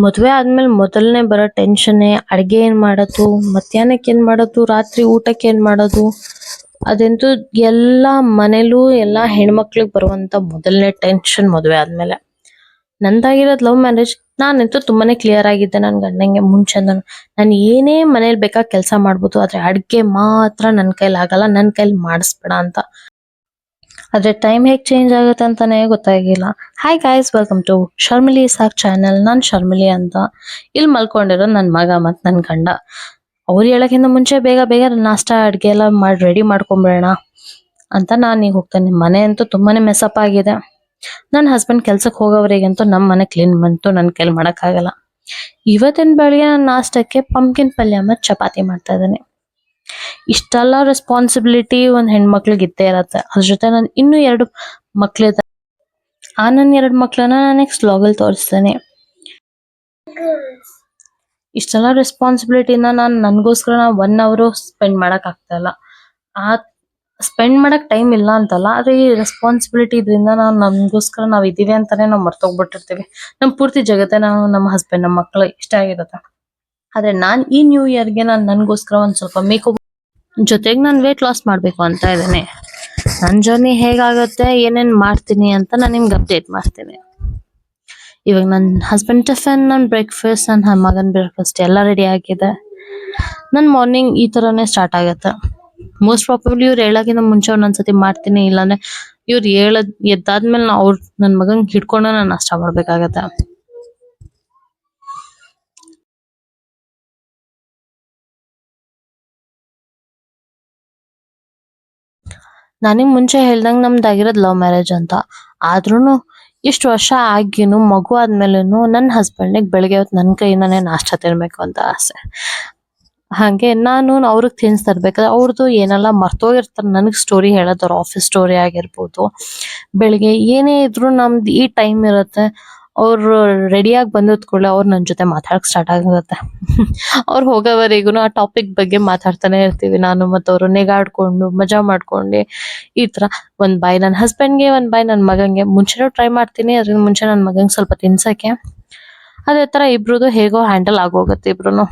ಮದುವೆ ಆದ್ಮೇಲೆ ಮೊದಲನೇ ಬರೋ ಟೆನ್ಷನ್ನೇ ಅಡ್ಗೆ ಏನ್ ಮಾಡೋದು, ಮಧ್ಯಾಹ್ನಕ್ಕೆ ಏನ್ ಮಾಡೋದು, ರಾತ್ರಿ ಊಟಕ್ಕೆ ಏನ್ ಮಾಡೋದು. ಅದಂತೂ ಎಲ್ಲಾ ಮನೇಲೂ ಎಲ್ಲಾ ಹೆಣ್ಮಕ್ಳಿಗೆ ಬರುವಂತ ಮೊದಲನೇ ಟೆನ್ಷನ್ ಮದುವೆ ಆದ್ಮೇಲೆ. ನಂದಾಗಿರೋದ್ ಲವ್ ಮ್ಯಾರೇಜ್. ನಾನಂತೂ ತುಂಬಾನೇ ಕ್ಲಿಯರ್ ಆಗಿದ್ದೆ ನನ್ ಗಂಡಂಗೆ ಮುಂಚೆಂದನು. ನಾನು ಏನೇ ಮನೇಲಿ ಬೇಕಾದ ಕೆಲಸ ಮಾಡ್ಬೋದು, ಆದ್ರೆ ಅಡ್ಗೆ ಮಾತ್ರ ನನ್ ಕೈಲಿ ಆಗಲ್ಲ, ನನ್ ಕೈಲಿ ಮಾಡಿಸ್ಬೇಡ ಅಂತ. ಆದ್ರೆ ಟೈಮ್ ಹೇಗ್ ಚೇಂಜ್ ಆಗುತ್ತೆ ಅಂತಾನೆ ಗೊತ್ತಾಗಿಲ್ಲ. ಹಾಯ್ ಗೈಸ್, ವೆಲ್ಕಮ್ ಟು ಶರ್ಮಿಲಿ ಸಾಕ್ ಚಾನೆಲ್. ನಾನ್ ಶರ್ಮಿಲಿ ಅಂತ. ಇಲ್ಲಿ ಮಲ್ಕೊಂಡಿರೋ ನನ್ ಮಗ ಮತ್ ನನ್ ಗಂಡ. ಅವ್ರು ಹೇಳಕ್ಕಿಂತ ಮುಂಚೆ ಬೇಗ ಬೇಗ ನಾಷ್ಟ ಅಡ್ಗೆ ಎಲ್ಲ ಮಾಡಿ ರೆಡಿ ಮಾಡ್ಕೊಂಬಿಡೋಣ ಅಂತ ನಾನು ಈಗ ಹೋಗ್ತೇನೆ. ಮನೆ ಅಂತೂ ತುಂಬಾನೇ ಮೆಸಪ್ ಆಗಿದೆ. ನನ್ನ ಹಸ್ಬೆಂಡ್ ಕೆಲ್ಸಕ್ಕೆ ಹೋಗೋವರೆಗಂತೂ ನಮ್ಮ ಮನೆ ಕ್ಲೀನ್ ಬಂತು ನನ್ ಕೈಲಿ ಮಾಡಕ್ ಆಗಲ್ಲ. ಇವತ್ತಿನ ಬೆಳಿಗ್ಗೆ ನಾನು ನಾಷ್ಟಕ್ಕೆ ಪಂಪ್ಕಿನ್ ಪಲ್ಯ ಮತ್ತು ಚಪಾತಿ ಮಾಡ್ತಾ ಇದ್ದೀನಿ. ಇಷ್ಟೆಲ್ಲ ರೆಸ್ಪಾನ್ಸಿಬಿಲಿಟಿ ಒಂದ್ ಹೆಣ್ಮಕ್ಳಿಗೆ ಇದ್ದೇ ಇರತ್ತೆ. ಅದ್ರ ಜೊತೆ ನಾನು ಇನ್ನೂ 2 ಮಕ್ಳಿದೆ. ನನ್ನ 2 ಮಕ್ಳನ್ನ ನಾನು ನೆಕ್ಸ್ಟ್ ವ್ಲಾಗಲ್ಲಿ ತೋರಿಸ್ತೇನೆ. ಇಷ್ಟೆಲ್ಲ ರೆಸ್ಪಾನ್ಸಿಬಿಲಿಟಿನ ನಾನು ನನ್ಗೋಸ್ಕರ 1 ಅವರು ಸ್ಪೆಂಡ್ ಮಾಡಕ್ ಆಗ್ತಾ ಇಲ್ಲ. ಆ ಸ್ಪೆಂಡ್ ಮಾಡಕ್ ಟೈಮ್ ಇಲ್ಲ ಅಂತಲ್ಲ, ಆದ್ರೆ ಈ ರೆಸ್ಪಾನ್ಸಿಬಿಲಿಟಿ ಇದರಿಂದ ನಮ್ಗೋಸ್ಕರ ನಾವ್ ಇದೀವಿ ಅಂತಾನೆ ನಾವ್ ಮರ್ತೋಗ್ಬಿಟ್ಟಿರ್ತೀವಿ. ನಮ್ ಪೂರ್ತಿ ಜಗತ್ತೆ ನಾವು, ನಮ್ಮ ಹಸ್ಬೆಂಡ್, ನಮ್ಮ ಮಕ್ಳು ಇಷ್ಟ ಆಗಿರುತ್ತೆ. ಆದ್ರೆ ನಾನ್ ಈ ನ್ಯೂ ಇಯರ್ಗೆ ನಾನು ನನ್ಗೋಸ್ಕರ ಒಂದ್ ಸ್ವಲ್ಪ ಮೇಕಪ್ ಜೊತೆಗೆ ನಾನು ವೇಟ್ ಲಾಸ್ ಮಾಡ್ಬೇಕು ಅಂತ ಇದ್ದೇನೆ. ನನ್ನ ಜರ್ನಿ ಹೇಗಾಗುತ್ತೆ, ಏನೇನ್ ಮಾಡ್ತೀನಿ ಅಂತ ನಾನು ನಿಮ್ಗೆ ಅಪ್ಡೇಟ್ ಮಾಡ್ತೀನಿ. ಇವಾಗ ನನ್ನ ಹಸ್ಬೆಂಡ್ ಟಿಫನ್, ನನ್ನ ಬ್ರೇಕ್ಫಾಸ್ಟ್, ನನ್ನ ಮಗನ್ ಬ್ರೇಕ್ಫಾಸ್ಟ್ ಎಲ್ಲ ರೆಡಿ ಆಗಿದೆ. ನನ್ನ ಮಾರ್ನಿಂಗ್ ಈ ತರನೇ ಸ್ಟಾರ್ಟ್ ಆಗುತ್ತೆ. ಮೋಸ್ಟ್ ಪ್ರಾಬಬ್ಲಿ ಇವ್ರು ಹೇಳಕ್ಕಿಂತ ಮುಂಚೆ ಒಂದೊಂದ್ಸತಿ ಮಾಡ್ತೀನಿ, ಇಲ್ಲಾಂದ್ರೆ ಇವ್ರು ಎದ್ದಾದ್ಮೇಲೆ ನನ್ನ ಮಗನ್ ಹಿಡ್ಕೊಂಡು ನಾನು ನಾಷ್ಟ ಮಾಡ್ಬೇಕಾಗತ್ತೆ. ನನಗ್ ಮುಂಚೆ ಹೇಳ್ದಂಗ್ ನಮ್ದಾಗಿರೋದ್ ಲವ್ ಮ್ಯಾರೇಜ್ ಅಂತ. ಆದ್ರೂನು ಇಷ್ಟು ವರ್ಷ ಆಗಿನು ಮಗು ಆದ್ಮೇಲೆನು ನನ್ನ ಹಸ್ಬೆಂಡ್ಗೆ ಬೆಳಗ್ಗೆ ಹೊತ್ತು ನನ್ನ ಕೈಯಿಂದಾನೇ ನಾಷ್ಟ ತಿನ್ಬೇಕು ಅಂತ ಆಸೆ. ಹಾಗೆ ನಾನು ಅವ್ರಿಗೆ ತಿನ್ಸ್ ತರ್ಬೇಕಾದ್ರೆ ಅವ್ರದ್ದು ಏನೆಲ್ಲ ಮರ್ತೋಗಿರ್ತಾರೆ ನನಗ್ ಸ್ಟೋರಿ ಹೇಳೋದು, ಅವ್ರ ಆಫೀಸ್ ಸ್ಟೋರಿ ಆಗಿರ್ಬೋದು. ಬೆಳಿಗ್ಗೆ ಏನೇ ಇದ್ರು ನಮ್ದು ಈ ಟೈಮ್ ಇರುತ್ತೆ. ಅವ್ರು ರೆಡಿಯಾಗಿ ಬಂದದ್ ಕೂಡಲೇ ಅವ್ರು ನನ್ನ ಜೊತೆ ಮಾತಾಡಕ್ ಸ್ಟಾರ್ಟ್ ಆಗುತ್ತೆ. ಅವ್ರು ಹೋಗೋವರೆಗೂ ಆ ಟಾಪಿಕ್ ಬಗ್ಗೆ ಮಾತಾಡ್ತಾನೆ ಇರ್ತೀವಿ. ನಾನು ಮತ್ತು ಅವರು ನೆಗಾಡ್ಕೊಂಡು ಮಜಾ ಮಾಡ್ಕೊಂಡು ಈ ತರ ಒಂದ್ ಬಾಯ್ ನನ್ನ ಹಸ್ಬೆಂಡ್ಗೆ, ಒಂದ್ ಬಾಯ್ ನನ್ನ ಮಗಂಗೆ. ಮುಂಚೆನೂ ಟ್ರೈ ಮಾಡ್ತೀನಿ, ಅದ್ರಿಂದ ಮುಂಚೆ ನನ್ನ ಮಗಂಗೆ ಸ್ವಲ್ಪ ತಿನ್ಸಕ್ಕೆ. ಅದೇ ತರ ಇಬ್ರದು ಹೇಗೋ ಹ್ಯಾಂಡಲ್ ಆಗೋಗುತ್ತೆ ಇಬ್ರು.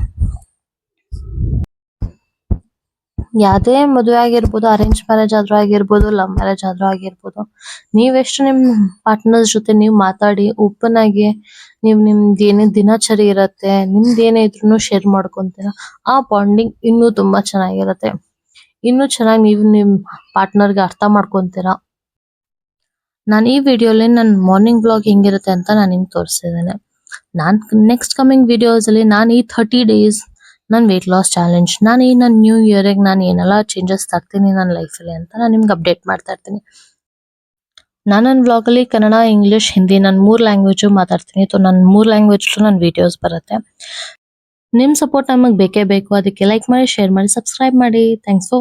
ಯಾವ್ದೇ ಮದುವೆ ಆಗಿರ್ಬೋದು, ಅರೇಂಜ್ ಮ್ಯಾರೇಜ್ ಆದ್ರೂ ಆಗಿರ್ಬೋದು, ಲವ್ ಮ್ಯಾರೇಜ್ ಆದ್ರೂ ಆಗಿರ್ಬೋದು, ನೀವೆಷ್ಟು ನಿಮ್ ಪಾರ್ಟ್ನರ್ಸ್ ಜೊತೆ ನೀವು ಮಾತಾಡಿ ಓಪನ್ ಆಗಿ ನಿಮ್ದು ಏನೇ ದಿನಚರಿ ಇರತ್ತೆ, ನಿಮ್ದು ಏನೇ ಇದ್ರು ಶೇರ್ ಮಾಡ್ಕೊಂತೀರ, ಆ ಬಾಂಡಿಂಗ್ ಇನ್ನೂ ತುಂಬಾ ಚೆನ್ನಾಗಿರತ್ತೆ. ಇನ್ನೂ ಚೆನ್ನಾಗಿ ನೀವು ನಿಮ್ ಪಾರ್ಟ್ನರ್ಗೆ ಅರ್ಥ ಮಾಡ್ಕೊಂತೀರ. ನಾನು ಈ ವಿಡಿಯೋಲಿ ನನ್ನ ಮಾರ್ನಿಂಗ್ ಬ್ಲಾಗ್ ಹೆಂಗಿರುತ್ತೆ ಅಂತ ನಾನು ನಿಮ್ಗೆ ತೋರಿಸಿದ್ದೇನೆ. ನಾನ್ ನೆಕ್ಸ್ಟ್ ಕಮಿಂಗ್ ವಿಡಿಯೋಸ್ ಅಲ್ಲಿ ನಾನು ಈ 30 ಡೇಸ್ ನನ್ನ ವೇಟ್ ಲಾಸ್ ಚಾಲೆಂಜ್, ನಾನು ಈ ನನ್ನ ನ್ಯೂ ಇಯರ್ಗೆ ನಾನು ಏನೆಲ್ಲ ಚೇಂಜಸ್ ತರ್ತೀನಿ ನನ್ನ ಲೈಫಲ್ಲಿ ಅಂತ ನಾನು ನಿಮ್ಗೆ ಅಪ್ಡೇಟ್ ಮಾಡ್ತಾ ಇರ್ತೀನಿ. ನಾನು ನನ್ನ ಬ್ಲಾಗಲ್ಲಿ ಕನ್ನಡ, ಇಂಗ್ಲಿಷ್, ಹಿಂದಿ ನಾನು 3 ಲ್ಯಾಂಗ್ವೇಜು ಮಾತಾಡ್ತೀನಿ. ನನ್ನ 3 ಲ್ಯಾಂಗ್ವೇಜ್ ನನ್ನ ವಿಡಿಯೋಸ್ ಬರುತ್ತೆ. ನಿಮ್ ಸಪೋರ್ಟ್ ನಮಗೆ ಬೇಕೇ ಬೇಕು. ಅದಕ್ಕೆ ಲೈಕ್ ಮಾಡಿ, ಶೇರ್ ಮಾಡಿ, ಸಬ್ಸ್ಕ್ರೈಬ್ ಮಾಡಿ. Thanks for